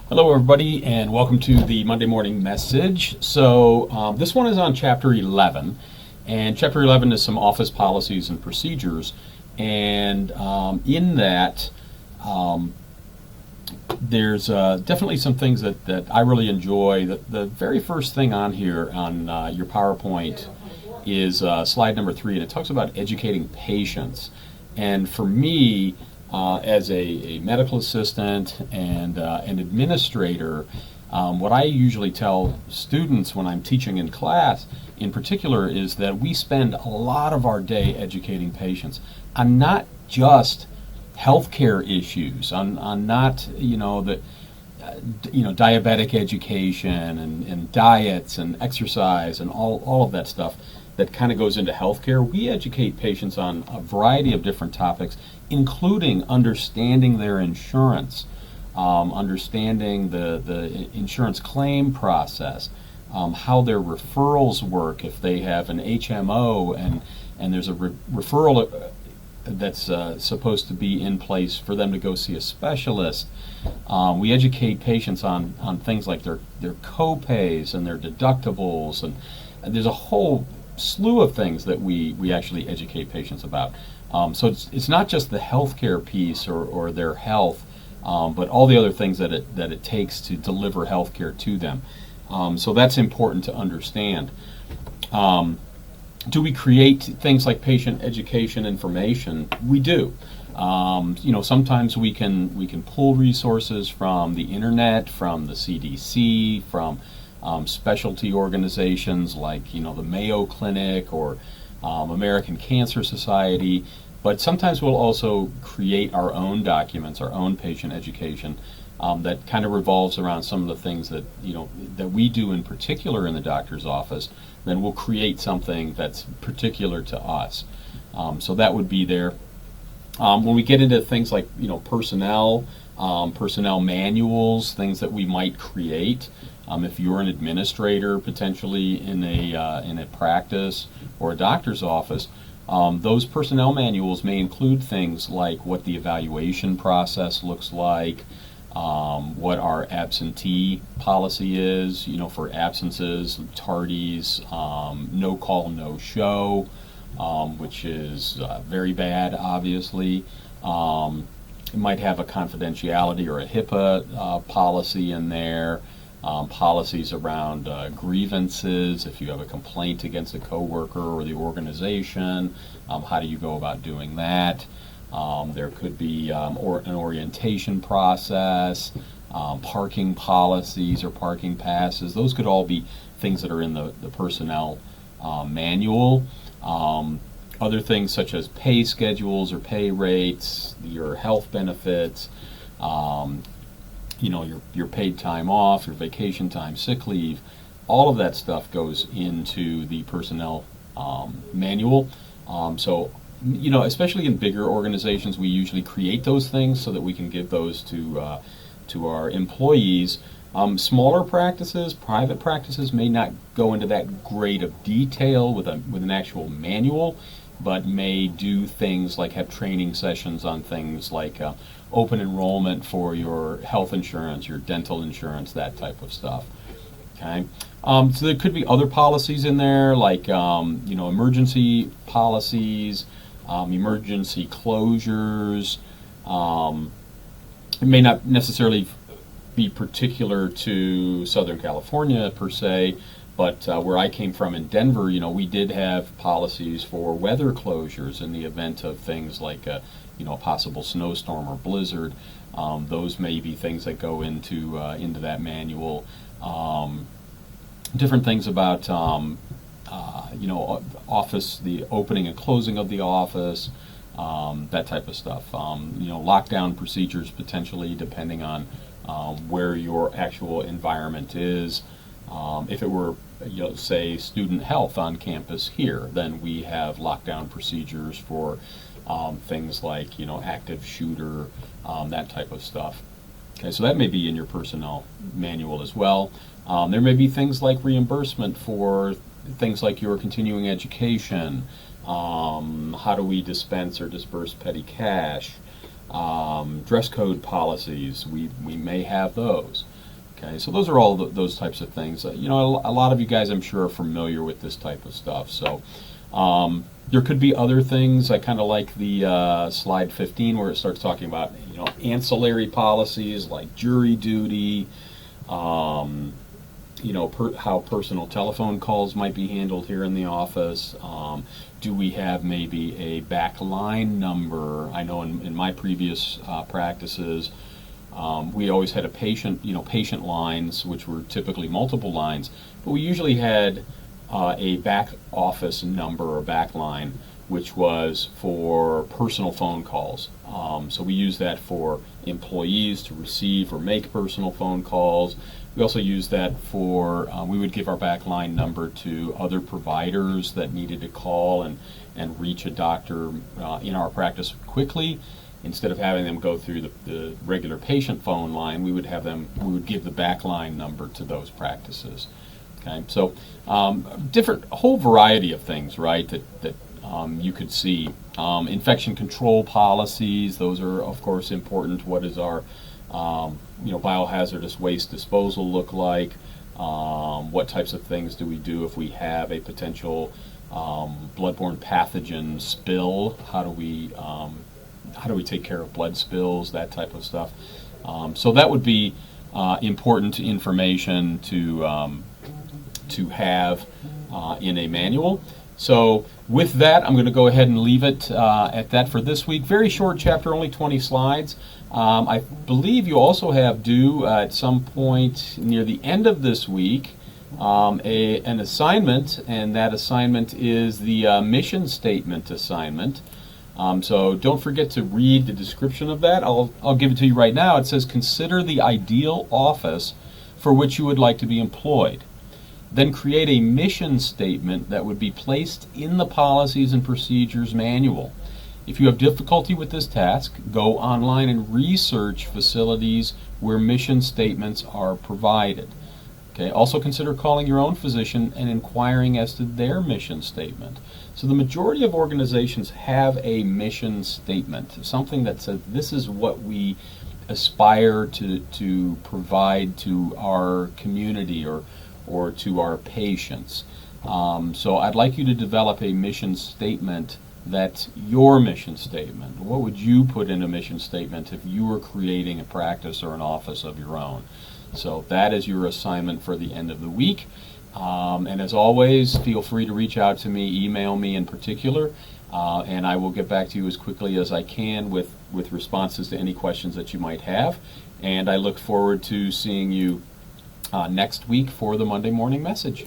Hello everybody and welcome to the Monday morning message. So this one is on chapter 11, and chapter 11 is some office policies and procedures, and in that there's definitely some things that I really enjoy. The very first thing on here on your PowerPoint is slide number 3, and it talks about educating patients. And for me, as a medical assistant and an administrator, what I usually tell students when I'm teaching in class in particular is that we spend a lot of our day educating patients on not just healthcare issues, on not, diabetic education and diets and exercise and all of that stuff that kind of goes into healthcare. We educate patients on a variety of different topics, including understanding their insurance, understanding the insurance claim process, how their referrals work if they have an HMO and there's a referral that's supposed to be in place for them to go see a specialist. We educate patients on things like their co-pays and their deductibles, and there's a whole slew of things that we actually educate patients about. So it's not just the healthcare piece or their health, but all the other things that it takes to deliver healthcare to them. So that's important to understand. Do we create things like patient education information? We do. Sometimes we can pull resources from the internet, from the CDC, from specialty organizations like the Mayo Clinic or American Cancer Society, but sometimes we'll also create our own documents, our own patient education that kind of revolves around some of the things that that we do in particular in the doctor's office. Then we'll create something that's particular to us. So that would be there. When we get into things like personnel manuals, things that we might create. If you're an administrator potentially in a practice or a doctor's office, those personnel manuals may include things like what the evaluation process looks like, what our absentee policy is, for absences, tardies, no call, no show, which is very bad, obviously. It might have a confidentiality or a HIPAA policy in there. Policies around grievances, if you have a complaint against a coworker or the organization, how do you go about doing that? There could be an orientation process, parking policies or parking passes. Those could all be things that are in the personnel manual. Other things such as pay schedules or pay rates, your health benefits, your paid time off, your vacation time, sick leave, all of that stuff goes into the personnel manual. Especially in bigger organizations, we usually create those things so that we can give those to our employees. Smaller practices, private practices, may not go into that great of detail with an actual manual, but may do things like have training sessions on things like open enrollment for your health insurance, your dental insurance, that type of stuff. Okay, so there could be other policies in there like emergency policies, emergency closures. It may not necessarily be particular to Southern California per se, but where I came from in Denver, we did have policies for weather closures in the event of things like a possible snowstorm or blizzard. Those may be things that go into that manual. Different things about office, the opening and closing of the office, that type of stuff. Lockdown procedures potentially depending on where your actual environment is. If it were, say, student health on campus here, then we have lockdown procedures for things like, active shooter, that type of stuff. Okay, so that may be in your personnel manual as well. There may be things like reimbursement for things like your continuing education. How do we dispense or disperse petty cash? Dress code policies, we may have those. Okay, so those are all those types of things. You know, a lot of you guys, I'm sure, are familiar with this type of stuff. So there could be other things. I kind of like the slide 15 where it starts talking about, you know, ancillary policies like jury duty, you know, how personal telephone calls might be handled here in the office. Do we have maybe a back line number? I know in my previous practices, we always had a patient lines, which were typically multiple lines, but we usually had a back office number or back line, which was for personal phone calls. So we use that for employees to receive or make personal phone calls. We also use that for, we would give our back line number to other providers that needed to call and reach a doctor in our practice quickly. Instead of having them go through the regular patient phone line, we would give the back line number to those practices. Okay, so a whole variety of things, right, that you could see. Infection control policies, those are of course important. What does our biohazardous waste disposal look like? What types of things do we do if we have a potential bloodborne pathogen spill? How do we take care of blood spills, that type of stuff? So that would be important information to have in a manual. So with that, I'm going to go ahead and leave it at that for this week. Very short chapter, only 20 slides. I believe you also have due at some point near the end of this week an assignment, and that assignment is the mission statement assignment. So don't forget to read the description of that. I'll give it to you right now. It says, consider the ideal office for which you would like to be employed. Then create a mission statement that would be placed in the Policies and Procedures Manual. If you have difficulty with this task, go online and research facilities where mission statements are provided. Okay. Also consider calling your own physician and inquiring as to their mission statement. So the majority of organizations have a mission statement, something that says this is what we aspire to provide to our community or to our patients. So I'd like you to develop a mission statement that's your mission statement. What would you put in a mission statement if you were creating a practice or an office of your own? So that is your assignment for the end of the week. And as always, feel free to reach out to me, email me in particular, and I will get back to you as quickly as I can with responses to any questions that you might have. And I look forward to seeing you next week for the Monday morning message.